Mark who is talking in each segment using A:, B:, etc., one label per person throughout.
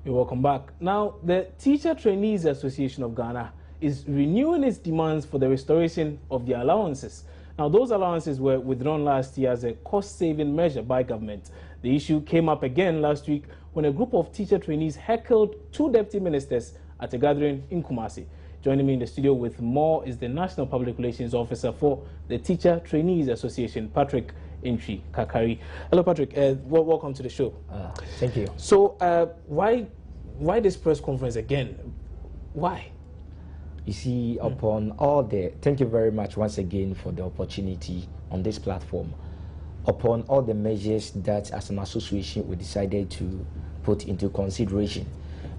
A: You're welcome back. Now, the Teacher Trainees Association of Ghana is renewing its demands for the restoration of the allowances. Now, those allowances were withdrawn last year as a cost-saving measure by government. The issue came up again last week when a group of teacher trainees heckled two deputy ministers at a gathering in Kumasi. Joining me in the studio with more is the National Public Relations Officer for the Teacher Trainees Association, Patrick Entry Kakari. Hello, Patrick. Welcome to the show.
B: Thank you.
A: So, why this press conference again? Why?
B: You see, upon all the, thank you very much once again for the opportunity on this platform. Upon all the measures that as an association we decided to put into consideration,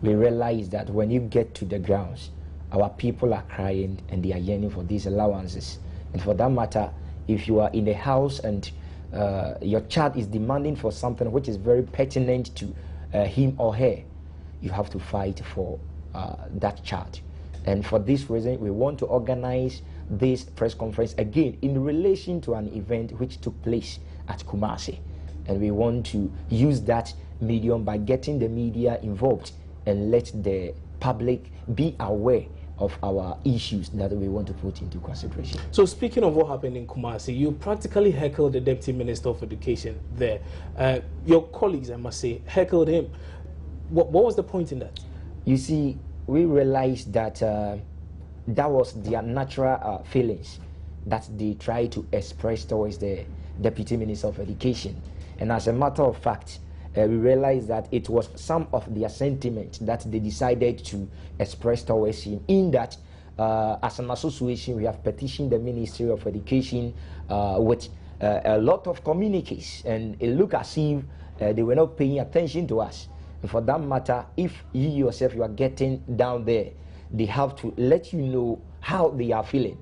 B: we realize that when you get to the grounds, our people are crying and they are yearning for these allowances. And for that matter, if you are in a house and your child is demanding for something which is very pertinent to him or her, you have to fight for that child. And for this reason, we want to organize this press conference again in relation to an event which took place at Kumasi. And we want to use that medium by getting the media involved and let the public be aware of our issues that we want to put into consideration.
A: So speaking of what happened in Kumasi, you practically heckled the Deputy Minister of Education there. Your colleagues, I must say, heckled him. What was the point in that?
B: You see, we realized that that was their natural feelings that they try to express towards the Deputy Minister of Education. And as a matter of fact, we realized that it was some of their sentiment that they decided to express towards him, in that as an association we have petitioned the Ministry of Education with a lot of communiques, and it looked as if they were not paying attention to us. And for that matter, if you yourself you are getting down there, they have to let you know how they are feeling,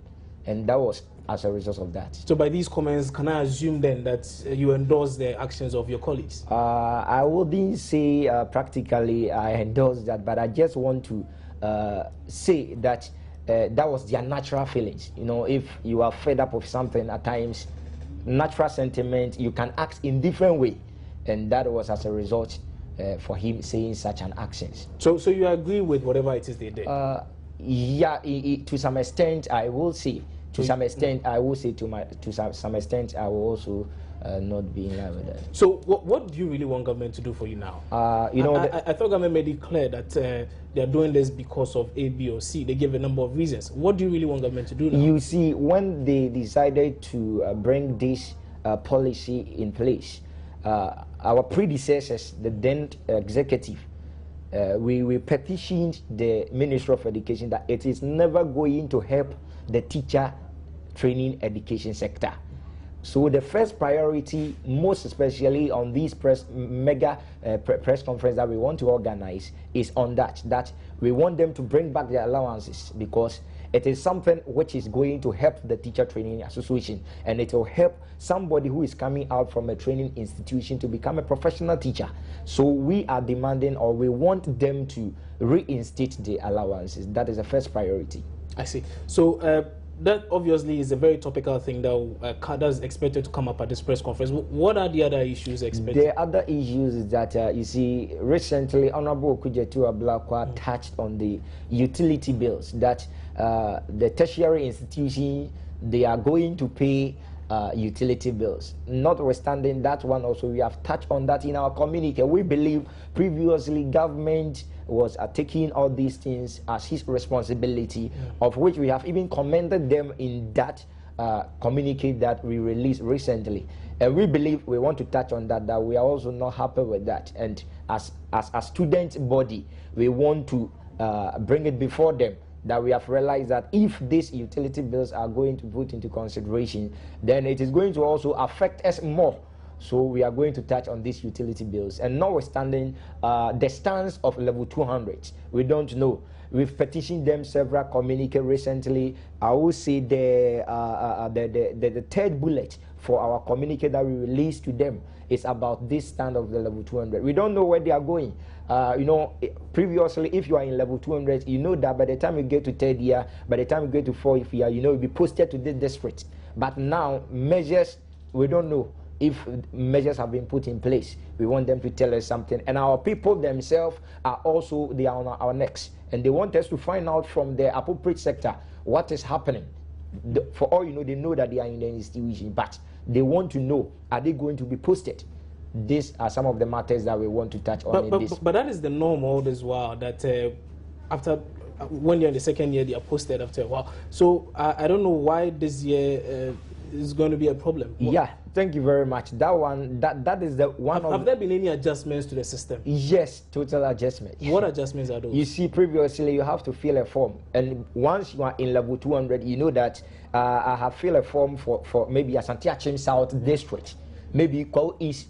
B: and that was as a result of that.
A: So by these comments, can I assume then that you endorse the actions of your colleagues?
B: I wouldn't say practically I endorse that, but I just want to say that that was their natural feelings. You know, if you are fed up of something at times, natural sentiment, you can act in different way, and that was as a result for him saying such an actions.
A: So you agree with whatever it is they did?
B: Yeah, to some extent I will say. To some extent, I will say to some extent, I will also not be in line with that.
A: So, what do you really want government to do for you now?
B: You know,
A: I thought government made it clear that they are doing this because of A, B, or C. They gave a number of reasons. What do you really want government to do now?
B: You see, when they decided to bring this policy in place, our predecessors, the then executive, we petitioned the Ministry of Education that it is never going to help the teacher training education sector. So the first priority, most especially on this mega press conference that we want to organize, is on that we want them to bring back their allowances, because it is something which is going to help the Teacher Training Association, and it will help somebody who is coming out from a training institution to become a professional teacher. So we are demanding, or we want them to reinstate the allowances. That is the first priority.
A: I see. So that obviously is a very topical thing that is expected to come up at this press conference. What are the other issues expected?
B: The other issues is that, you see, recently Honorable Kujetu Ablakwa touched on the utility bills that the tertiary institution, they are going to pay utility bills. Notwithstanding that one also, we have touched on that in our community. We believe previously government was taking all these things as his responsibility, of which we have even commended them in that communique that we released recently. And we believe, we want to touch on that we are also not happy with that. And as a student body, we want to bring it before them, that we have realized that if these utility bills are going to put into consideration, then it is going to also affect us more. So we are going to touch on these utility bills. And notwithstanding the stance of level 200, we don't know. We've petitioned them several communiques recently. I will say the third bullet for our communique that we released to them is about this stand of the level 200. We don't know where they are going. You know, previously, if you are in level 200, you know that by the time you get to third year, by the time you get to fourth year, you know, you'll be posted to the district. But now, measures, we don't know. if measures have been put in place. We want them to tell us something. And our people themselves are also, they are on our necks. And they want us to find out from the appropriate sector what is happening. For all you know, they know that they are in the institution, but they want to know, are they going to be posted? These are some of the matters that we want to touch on.
A: But that is the norm all this while, that after, when you're in the second year, they are posted after a while. So I don't know why this year is going to be a problem.
B: Yeah, thank you very much. That one, that is the one.
A: Have there been any adjustments to the system?
B: Yes, total adjustment.
A: What adjustments are those?
B: You see, previously you have to fill a form, and once you are in level 200, you know that I have filled a form for maybe Asante Achim South District, maybe Kwao East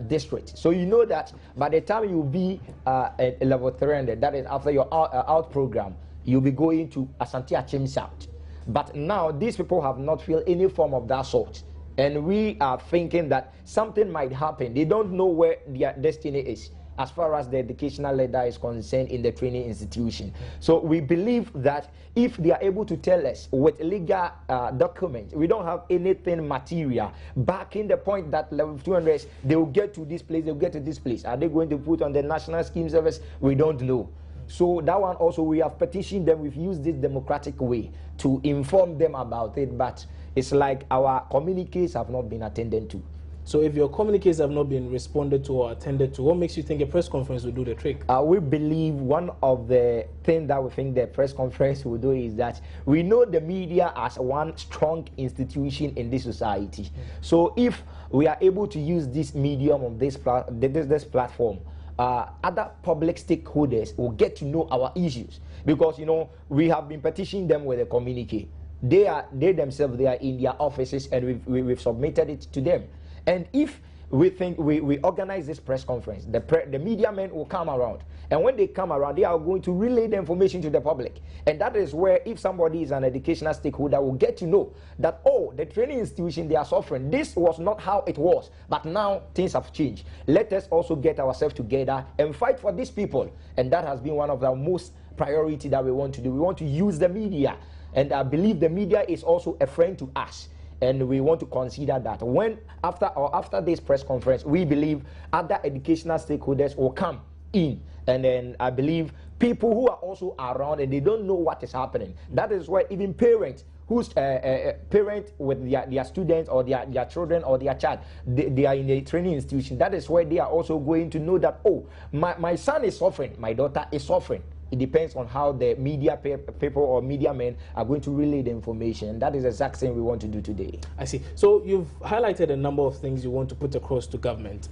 B: District. So you know that by the time you be at level 300, that is after your out program, you'll be going to Asante Achim South. But now these people have not filled any form of that sort, and we are thinking that something might happen. They don't know where their destiny is as far as the educational ladder is concerned in the training institution. So we believe that if they are able to tell us with legal documents, we don't have anything material backing the point that level 200, they will get to this place, they will get to this place. Are they going to put on the national scheme service? We don't know. So that one also, we have petitioned them. We've used this democratic way to inform them about it, but it's like our communiques have not been attended to.
A: So if your communiques have not been responded to or attended to, what makes you think a press conference will do the trick?
B: We believe one of the things that we think the press conference will do is that we know the media as one strong institution in this society. So if we are able to use this medium of this platform, other public stakeholders will get to know our issues, because you know we have been petitioning them with a communique. They themselves, they are in their offices, and we've submitted it to them. And if we think we organize this press conference, the media men will come around, and when they come around, they are going to relay the information to the public. And that is where, if somebody is an educational stakeholder, will get to know that, oh, the training institution, they are suffering. This was not how it was, but now things have changed. Let us also get ourselves together and fight for these people. And that has been one of the most priority that we want to do. We want to use the media, and I believe the media is also a friend to us. And we want to consider that when after this press conference, we believe other educational stakeholders will come in, and then I believe people who are also around and they don't know what is happening. That is where even parents who's parent with their students or their children or their child, they are in a training institution. That is where they are also going to know that, oh, my son is suffering, my daughter is suffering. It depends on how the media people or media men are going to relay the information. That is the exact thing we want to do today. I
A: see. So you've highlighted a number of things you want to put across to government.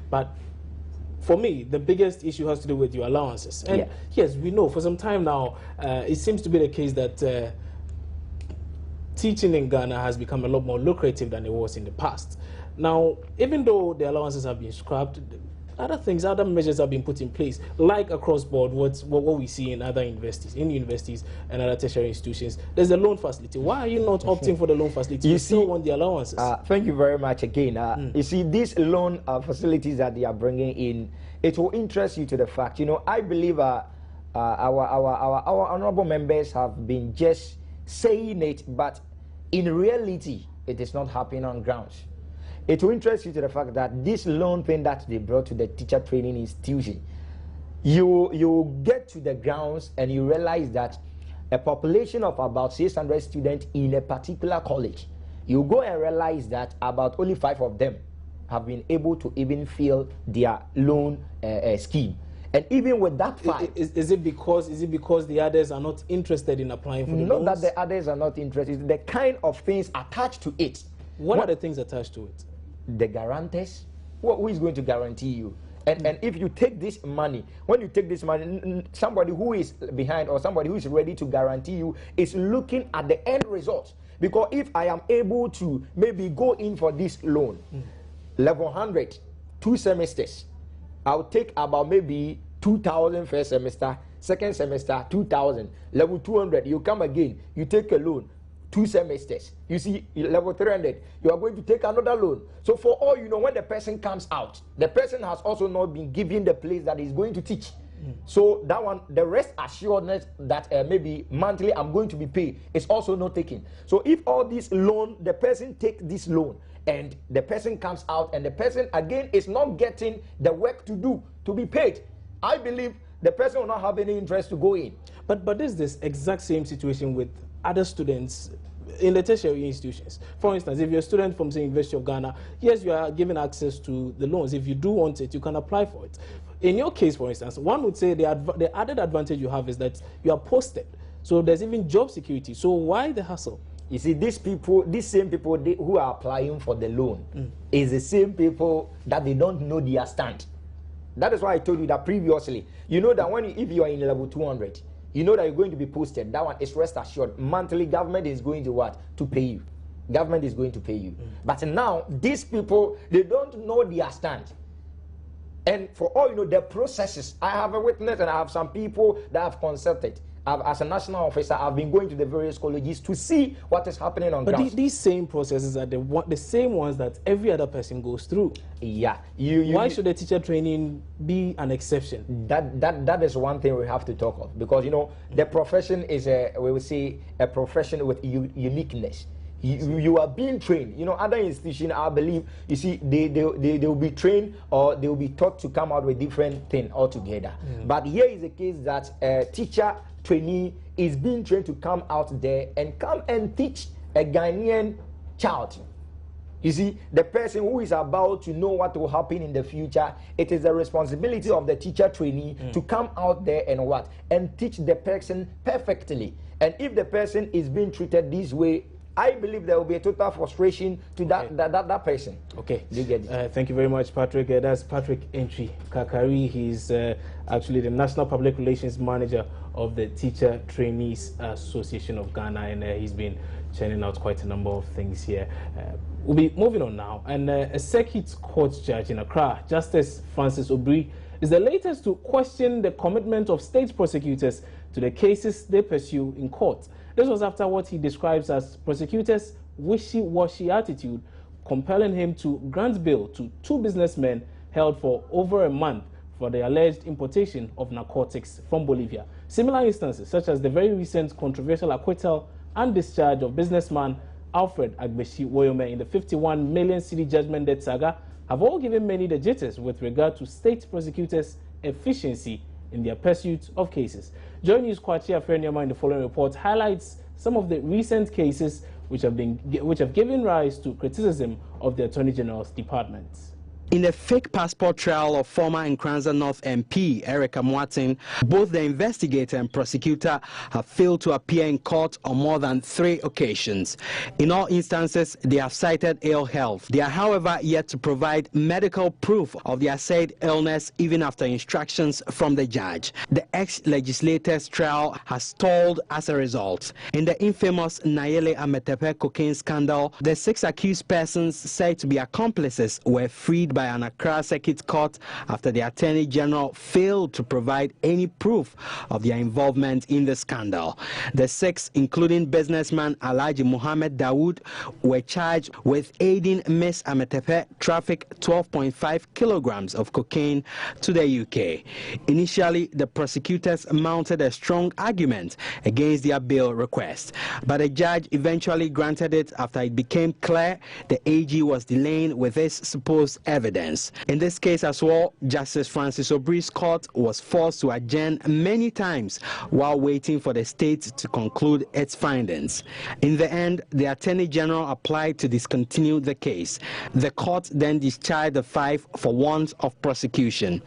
A: But for me, the biggest issue has to do with your allowances. And yes, we know for some time now, it seems to be the case that teaching in Ghana has become a lot more lucrative than it was in the past. Now, even though the allowances have been scrapped, other measures have been put in place, like across board what we see in other universities and other tertiary institutions. There's a loan facility. Why are you not opting for the loan facility? You still want the allowances.
B: Thank you very much again. You see, these loan facilities that they are bringing in, it will interest you to the fact. You know, I believe our honorable members have been just saying it, but in reality, it is not happening on grounds. It will interest you to the fact that this loan thing that they brought to the teacher training institution, you get to the grounds and you realize that a population of about 600 students in a particular college, you go and realize that about only 5 of them have been able to even fill their loan scheme. And even with that fact,
A: is it because the others are not interested in applying for the loans?
B: Not that the others are not interested. It's the kind of things attached to it.
A: What are the things attached to it?
B: The guarantors. Who is going to guarantee you? And if you take this money, when you take this money, somebody who is behind or somebody who is ready to guarantee you is looking at the end result. Because if I am able to maybe go in for this loan, level 100, 2 semesters, I'll take about maybe 2,000 first semester, second semester 2,000, level 200, you come again, you take a loan, 2 semesters. You see, level 300, you are going to take another loan. So for all you know, when the person comes out, the person has also not been given the place that he's going to teach. So that one, the rest assuredness that maybe monthly I'm going to be paid is also not taken. So if all this loan, the person take this loan and the person comes out and the person again is not getting the work to do to be paid, I believe the person will not have any interest to go in.
A: But there's this exact same situation with other students in the tertiary institutions. For instance, if you're a student from, say, University of Ghana, yes, you are given access to the loans. If you do want it, you can apply for it. In your case, for instance, one would say the added advantage you have is that you are posted. So there's even job security. So why the hassle?
B: You see, these same people who are applying for the loan is the same people that they don't know their stand. That is why I told you that previously. You know that if you are in level 200, you know that you're going to be posted. That one is rest assured. Monthly, government is going to what? To pay you. Government is going to pay you. But now, these people, they don't know their stand. And for all you know, the processes, I have a witness and I have some people that have consulted. As a national officer, I've been going to the various colleges to see what is happening on ground.
A: But these same processes are the same ones that every other person goes through.
B: Yeah.
A: Why should a teacher training be an exception?
B: That is one thing we have to talk of, because you know the profession is we will say a profession with uniqueness. You are being trained. You know, other institutions, I believe, you see, they will be trained or they will be taught to come out with different things altogether. But here is the case that a teacher trainee is being trained to come out there and come and teach a Ghanaian child. You see, the person who is about to know what will happen in the future, it is the responsibility of the teacher trainee to come out there and what? And teach the person perfectly. And if the person is being treated this way, I believe there will be a total frustration to that person.
A: Okay.
B: You get it.
A: Thank you very much, Patrick. That's Patrick Entry Kakari. He's actually the National Public Relations Manager of the Teacher Trainees Association of Ghana, and he's been churning out quite a number of things here. We'll be moving on now. And a circuit court judge in Accra, Justice Francis Obri, is the latest to question the commitment of state prosecutors to the cases they pursue in court. This was after what he describes as prosecutors' wishy-washy attitude, compelling him to grant bail to two businessmen held for over a month for the alleged importation of narcotics from Bolivia. Similar instances, such as the very recent controversial acquittal and discharge of businessman Alfred Agbeshi Woyome in the 51 million cedi judgment debt saga, have all given many the jitters with regard to state prosecutors' efficiency in their pursuit of cases. Joy News Kwachi Afreniama in the following report highlights some of the recent cases which have given rise to criticism of the Attorney General's department.
C: In the fake passport trial of former Nkranza North MP Erica Mwatin, both the investigator and prosecutor have failed to appear in court on more than 3 occasions. In all instances, they have cited ill health. They are, however, yet to provide medical proof of their said illness even after instructions from the judge. The ex-legislator's trial has stalled as a result. In the infamous Nayeli Ametepe cocaine scandal, the 6 accused persons said to be accomplices were freed by an Accra Circuit Court after the Attorney General failed to provide any proof of their involvement in the scandal. The 6, including businessman Alhaji Muhammad Dawood, were charged with aiding Miss Ametepe traffic 12.5 kilograms of cocaine to the UK. Initially, the prosecutors mounted a strong argument against their bail request, but the judge eventually granted it after it became clear the AG was delaying with his supposed evidence. In this case as well, Justice Francis Obri's court was forced to adjourn many times while waiting for the state to conclude its findings. In the end, the Attorney General applied to discontinue the case. The court then discharged the 5 for want of prosecution.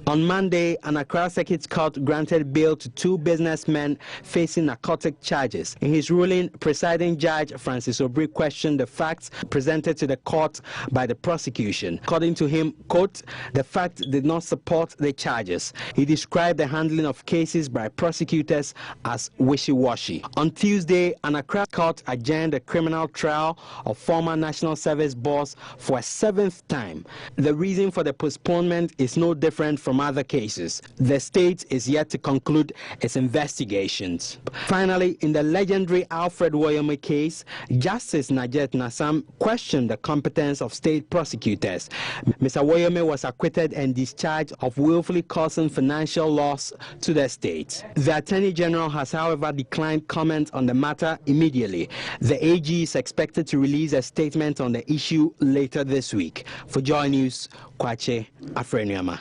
C: On Monday, an Accra Circuit Court granted bail to 2 businessmen facing narcotic charges. In his ruling, presiding judge Francis Obri questioned the facts presented to the court by the prosecution. According to him, quote, the facts did not support the charges. He described the handling of cases by prosecutors as wishy-washy. On Tuesday, an Accra court adjourned the criminal trial of former National Service boss for a 7th time. The reason for the postponement is no different from from other cases. The state is yet to conclude its investigations. Finally, in the legendary Alfred Woyome case, Justice Najet Nassam questioned the competence of state prosecutors. Mr. Woyome was acquitted and discharged of willfully causing financial loss to the state. The Attorney General has, however, declined comment on the matter immediately. The AG is expected to release a statement on the issue later this week. For Joy News, Kwache Afreniama.